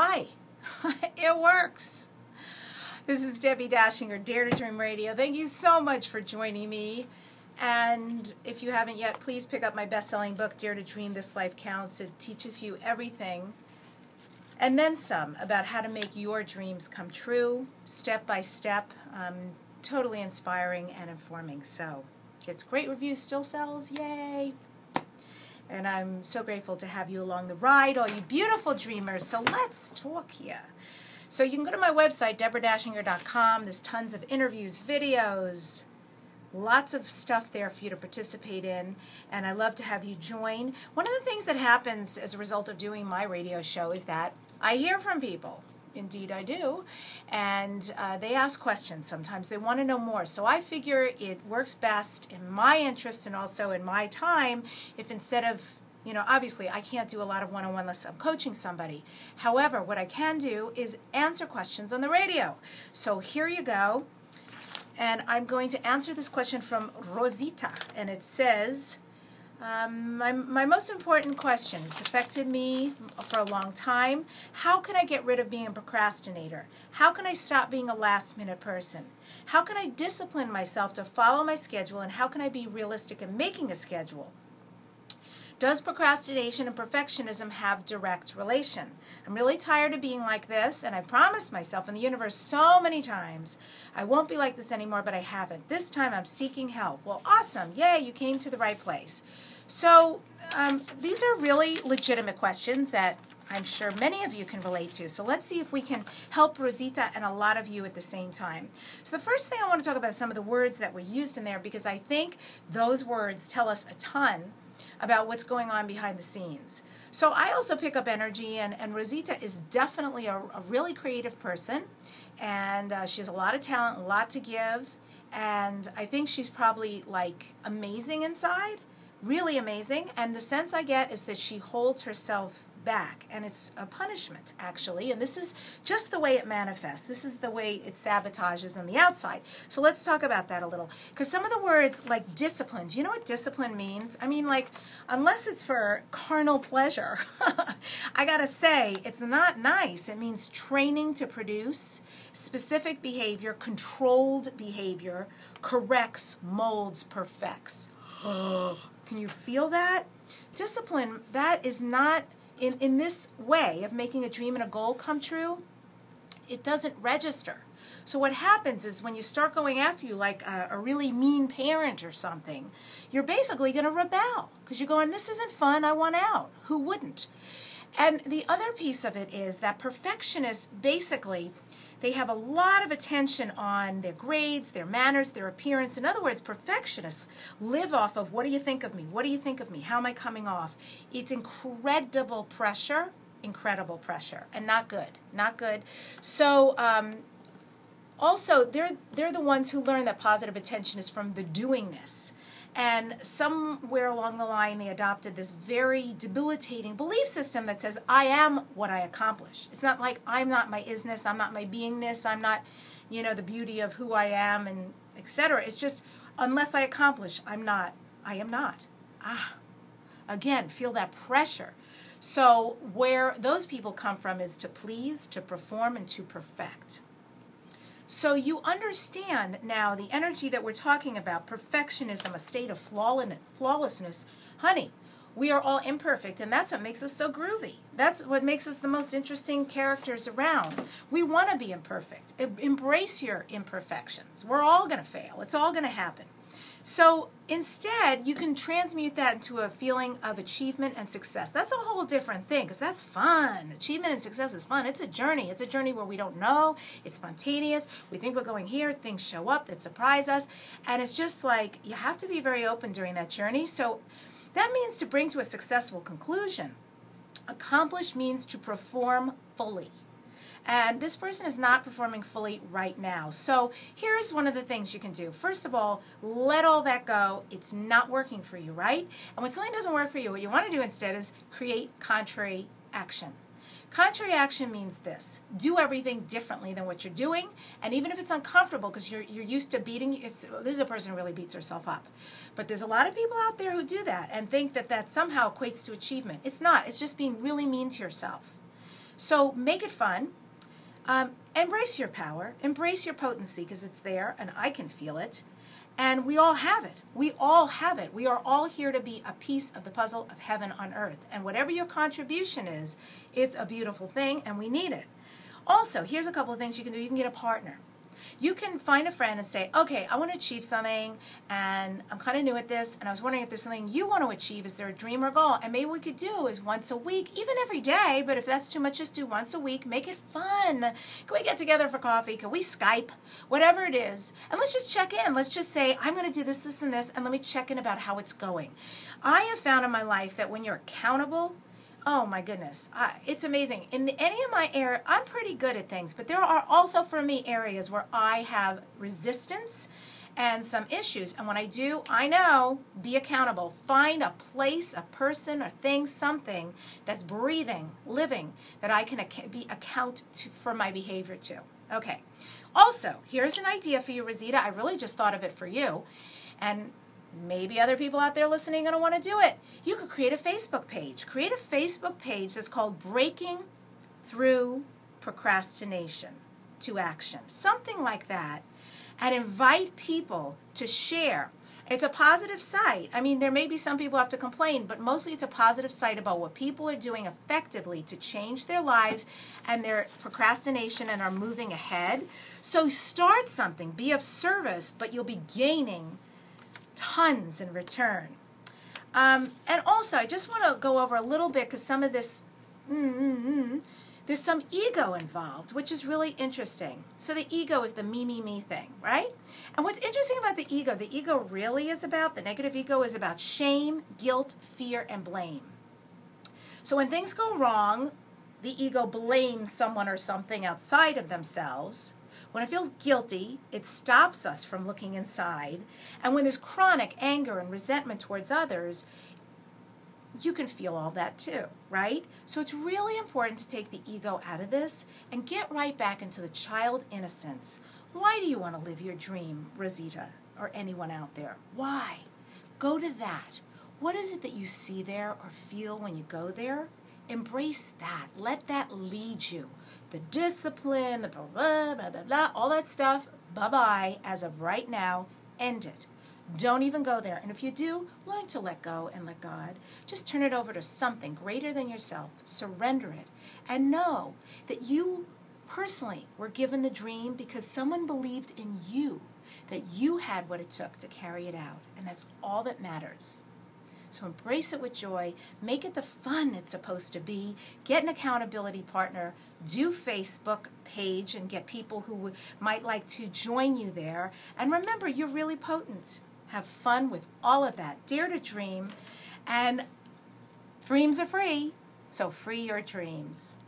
Hi, it works. This is Debbi Dachinger, Dare to Dream Radio. Thank you so much for joining me. And if you haven't yet, please pick up my best-selling book, Dare to Dream, This Life Counts. It teaches you everything and then some about how to make your dreams come true, step by step. Totally inspiring and informing. So, gets great reviews, still sells, yay! And I'm so grateful to have you along the ride, all you beautiful dreamers. So let's talk here. So you can go to my website, deborahdachinger.com. There's tons of interviews, videos, lots of stuff there for you to participate in, and I love to have you join. One of the things that happens as a result of doing my radio show is that I hear from people. Indeed I do. And they ask questions. Sometimes they want to know more. So I figure it works best in my interest and also in my time if instead of, obviously I can't do a lot of one-on-one unless I'm coaching somebody. However, what I can do is answer questions on the radio. So here you go. And I'm going to answer this question from Rosita. And it says, my most important question has affected me for a long time. How can I get rid of being a procrastinator? How can I stop being a last-minute person? How can I discipline myself to follow my schedule? And how can I be realistic in making a schedule? Does procrastination and perfectionism have direct relation? I'm really tired of being like this, and I promised myself in the universe so many times, I won't be like this anymore, but I haven't. This time I'm seeking help. Well, awesome. Yay, you came to the right place. So these are really legitimate questions that I'm sure many of you can relate to. So let's see if we can help Rosita and a lot of you at the same time. So the first thing I want to talk about is some of the words that were used in there, because I think those words tell us a ton about what's going on behind the scenes. So I also pick up energy, and Rosita is definitely a really creative person, and she has a lot of talent, a lot to give, and I think she's probably like amazing inside, really amazing, and the sense I get is that she holds herself back, and it's a punishment actually, and this is just the way it manifests. This is the way it sabotages on the outside. So let's talk about that a little, because some of the words like discipline, do you know what discipline means? I mean, like, unless it's for carnal pleasure, I gotta say it's not nice. It means training to produce specific behavior, controlled behavior, corrects, molds, perfects. Can you feel that? Discipline, that is not in this way of making a dream and a goal come true, it doesn't register. So what happens is when you start going after you like a really mean parent or something, you're basically going to rebel because you're going, this isn't fun, I want out. Who wouldn't? And the other piece of it is that perfectionists basically, they have a lot of attention on their grades, their manners, their appearance. In other words, perfectionists live off of, what do you think of me? What do you think of me? How am I coming off? It's incredible pressure, and not good, not good. So also, they're the ones who learn that positive attention is from the doingness. And somewhere along the line, they adopted this very debilitating belief system that says, I am what I accomplish. It's not like I'm not my isness, I'm not my beingness, I'm not, the beauty of who I am, and etc. It's just, unless I accomplish, I am not. Again, feel that pressure. So where those people come from is to please, to perform, and to perfect. So you understand now the energy that we're talking about, perfectionism, a state of flawlessness. Honey, we are all imperfect, and that's what makes us so groovy. That's what makes us the most interesting characters around. We want to be imperfect. Embrace your imperfections. We're all going to fail. It's all going to happen. So instead, you can transmute that into a feeling of achievement and success. That's a whole different thing, because that's fun. Achievement and success is fun. It's a journey. It's a journey where we don't know. It's spontaneous. We think we're going here. Things show up that surprise us. And it's just like, you have to be very open during that journey. So that means to bring to a successful conclusion. Accomplish means to perform fully. And this person is not performing fully right now. So here's one of the things you can do. First of all, let all that go. It's not working for you, right? And when something doesn't work for you, what you want to do instead is create contrary action. Contrary action means this: do everything differently than what you're doing, and even if it's uncomfortable because you're used to beating, this is a person who really beats herself up. But there's a lot of people out there who do that and think that that somehow equates to achievement. It's not. It's just being really mean to yourself. So make it fun. Embrace your power. Embrace your potency, because it's there and I can feel it. And we all have it. We all have it. We are all here to be a piece of the puzzle of heaven on earth. And whatever your contribution is, it's a beautiful thing and we need it. Also, here's a couple of things you can do. You can get a partner. You can find a friend and say, okay, I want to achieve something and I'm kind of new at this and I was wondering if there's something you want to achieve. Is there a dream or goal? And maybe what we could do is once a week, even every day, but if that's too much, just do once a week. Make it fun. Can we get together for coffee? Can we Skype? Whatever it is. And let's just check in. Let's just say, I'm going to do this, this, and this, and let me check in about how it's going. I have found in my life that when you're accountable, oh my goodness, it's amazing. In any of my area, I'm pretty good at things, but there are also for me areas where I have resistance and some issues. And when I do, I know, be accountable. Find a place, a person, a thing, something that's breathing, living, that I can account for my behavior to. Okay. Also, here's an idea for you, Rosita. I really just thought of it for you. And maybe other people out there listening are going to want to do it. You could create a Facebook page. Create a Facebook page that's called Breaking Through Procrastination to Action. Something like that. And invite people to share. It's a positive site. I mean, there may be some people who have to complain, but mostly it's a positive site about what people are doing effectively to change their lives and their procrastination and are moving ahead. So start something. Be of service, but you'll be gaining tons in return. And also, I just want to go over a little bit because some of this, there's some ego involved, which is really interesting. So the ego is the me, me, me thing, right? And what's interesting about the ego really is about, the negative ego is about shame, guilt, fear, and blame. So when things go wrong, the ego blames someone or something outside of themselves. When it feels guilty, it stops us from looking inside. And when there's chronic anger and resentment towards others, you can feel all that too, right? So it's really important to take the ego out of this and get right back into the child innocence. Why do you want to live your dream, Rosita, or anyone out there? Why? Go to that. What is it that you see there or feel when you go there? Embrace that. Let that lead you. The discipline, the blah, blah, blah, blah, blah, all that stuff, bye-bye. As of right now, end it. Don't even go there. And if you do, learn to let go and let God. Just turn it over to something greater than yourself. Surrender it. And know that you personally were given the dream because someone believed in you, that you had what it took to carry it out. And that's all that matters. So embrace it with joy. Make it the fun it's supposed to be. Get an accountability partner. Do Facebook page and get people who might like to join you there. And remember, you're really potent. Have fun with all of that. Dare to dream. And dreams are free, so free your dreams.